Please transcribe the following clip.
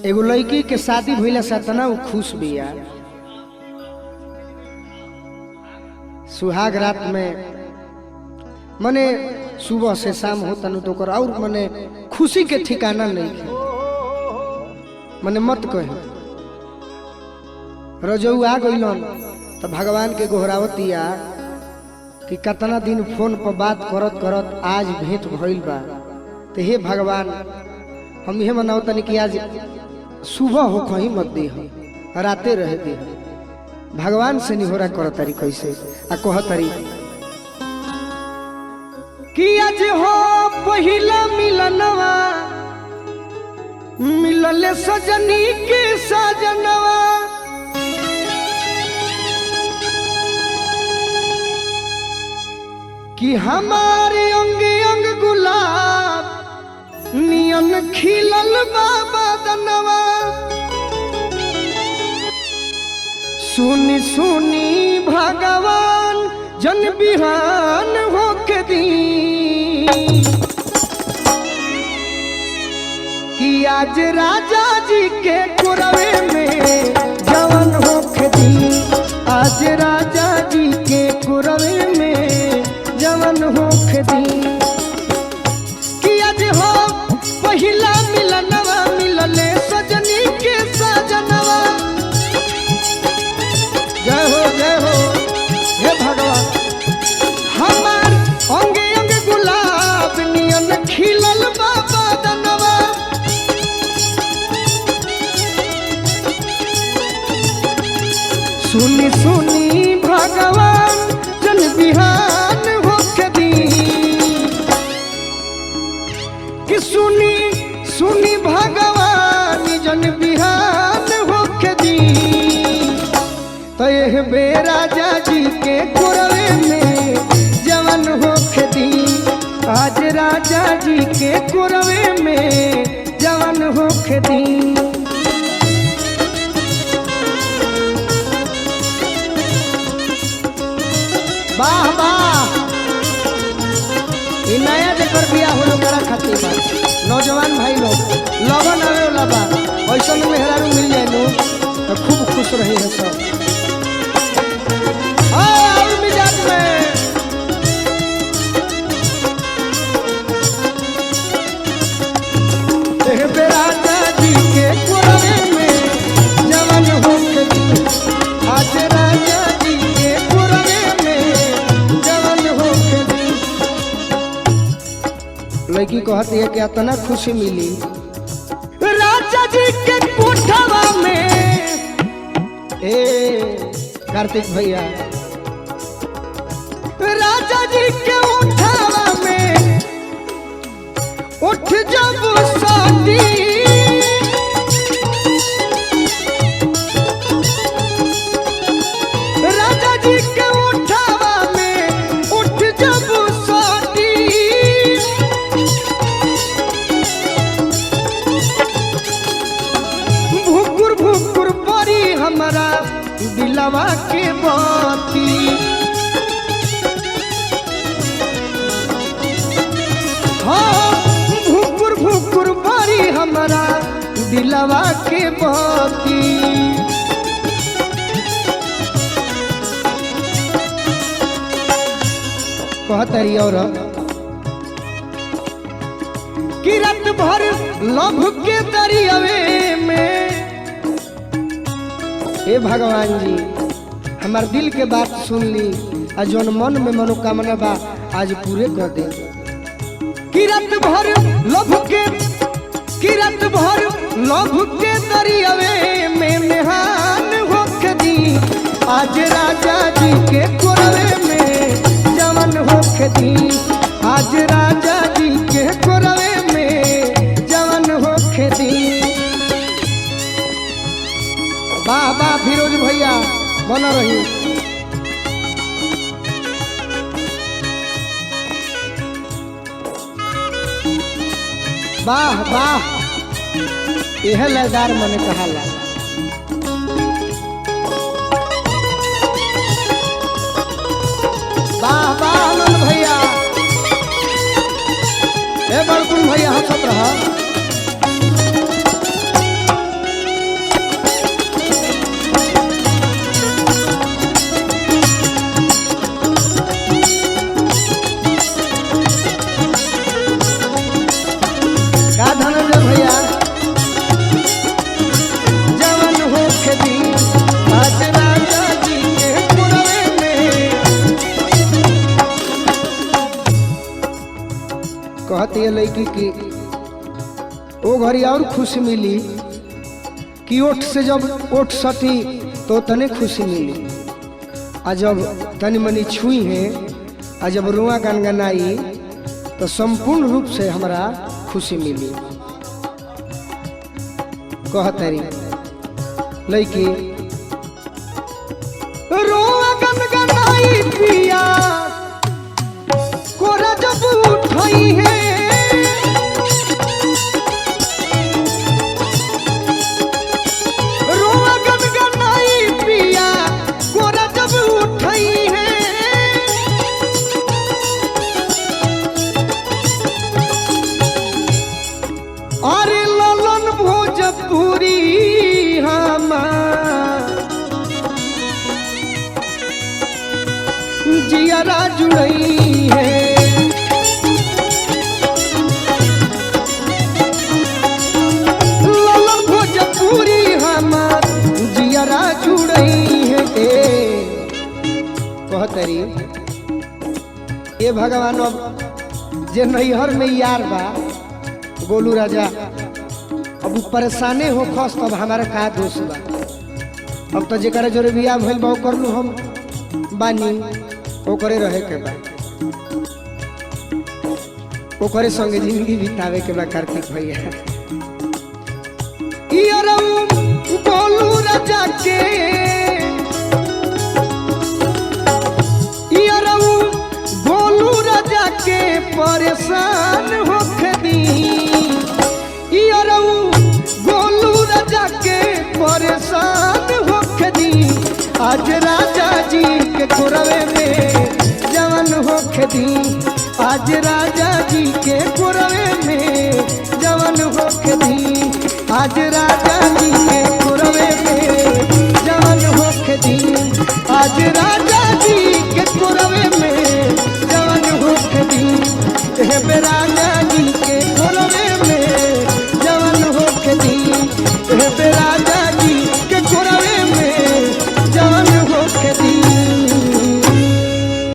एगो लड़की के शादी भइला से तना उ खुश बिया। सुहाग रात में मने सुबह से शाम होता न तो कर और मने खुशी के ठिकाना नहीं है। मने मत कहे रजऊ आ गइलन तो भगवान के गोहरावतिया कि कितना दिन फोन पर बात करत करत आज भेंट भइल बा। तो हे भगवान हम ये मनाओ तनी कि आज सुबह हो कहीं मत दे राते रह दे। भगवान से निहोरा कर तारी कैसे आ कह तारी कि आज हो पहिला मिलनवा मिलले सजनी के सजनवा कि हमारे अंग अंग गुलाब नियन खिलल बाबा दनवा। सुनी सुनी भगवान जन बिहान होके दी कि आज राजा जी के कुरवे में जवन होके दी। आज राजा जी के कुरवे में जवन होके दी कि आज हो पहिला मिलनवा मिलले सजनी के सजनवा। जय हो हे भगवान हमार अंगे अंग गुलाब नियन खिलल बाबा दनवा। सुनी सुनी भगवान जन बिहान होके दी कि सुनी सुनी भगवान जन बिहान होके दी। तो यह बेराजा जी के कुरवे में जवन होके दी। आज राजा जी के कुरवे में जवन होके दी। वाह वाह नया जेकर बिया होलो करा खातिर बा। नौजवान भाई लोग लगन आवे वाला बा ऐसा में मेहरारू मिल जाए लो तो खूब खुश रहे हैं सब। और मिजाज में राजा जी के कुरवे में जवन होके दी। आज राजा जी के कुरवे में जवन होके दी। लड़की कहती है कि इतना खुशी मिली राजा जी के कोठवा में। कार्तिक भैया राजा जी के उठावा में उठ जब शादी राजा जी के उठावा में उठ जब शादी भुकुर भुकुर परी हमारा दिलवा के बाती। हाँ भुकुर भुकुर परी हमारा दिलवा के बाती। कहतरी और कि रात भर लभ के दरियावे में। हे भगवान जी हमार दिल के बात सुन ली आ जौन मन में मनोकामना बा आज पूरे कर दे। कि रात भर लभ के दरियावे में मेहान होके दी। आज राजा जी के कुरवे में जवन होके दी। आज राजा जी के कुरवे में जवन होके दी। वाह वाह फिरोज भैया बना रही। वाह वाह यह लयदार मने कहा ला। वाह वाह आनंद भैया हे बड़कुन भैया हंसत रहा। घड़ी और खुशी मिली कि ओठ से जब ओठ सटी तो तने खुशी मिली, आ जब तनी मनी छुई है, आ जब रुआ गनगनाई तो संपूर्ण रूप से हमारा खुशी मिली। कहतरी लइकी रुआ गनगनाई पिया कोरा जब उठई है, रुआ गनगनाई पिया कोरा जब उठई है, अरे ललन भोजपुरी जियारा जुड़ई है, ललन भोजपुरी हमार जियारा जुड़ई है। कहतरी ये भगवान अब जे नैहर में यार बा गोलू राजा, अब परेशाने हो खस तब हमारा का दोष बा। अब तो जरा जोरे बियाह भइल बा कर लू हम बानी, ओकरे रहे के बा, ओकरे संगे जिंदगी बितावे के बा। कार्तिक भैया गोलू राजा के गोलू राजा के परेशान होके दी, गोलू राजा के परेशान होके दी, आज राजा जी के कोरवे में जवन होके दी, आज राजा जी के कोरवे में जवन होके दी, आज राजा जी के कोरवे में जवन होके दी, आज राजा जी के कोरवे में जवन होके दी।